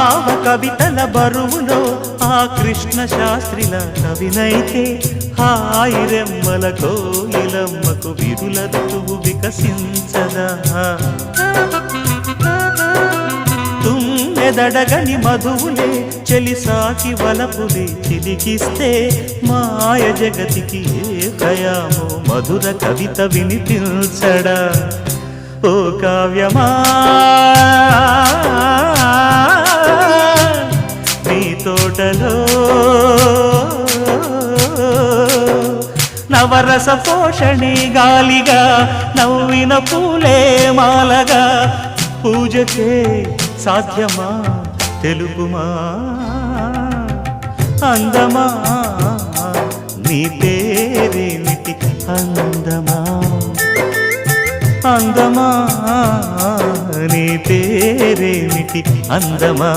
భావ కవితల బరువులో ఆ కృష్ణ శాస్త్రిల కవినైతే హాయి రెమ్మల కోయిలమ్మకు విరుల ఋతువు వికసించదా తుమ్మెదడగని మధువులే చెలిసాకి వలపులే చిలికిస్తే మాయ జగతికి ఏ కయామో మధుర కవిత వినిపించడా ఓ కావ్యమా నీ తోటలో నవరస పోషణి గాలిగా నవ్విన పూలే మాలగా పూజకే సాధ్యమా తెలుగుమా అందమా నీ పేరేమిటి అందమా అందమా నీ పేరేమిటి అందమా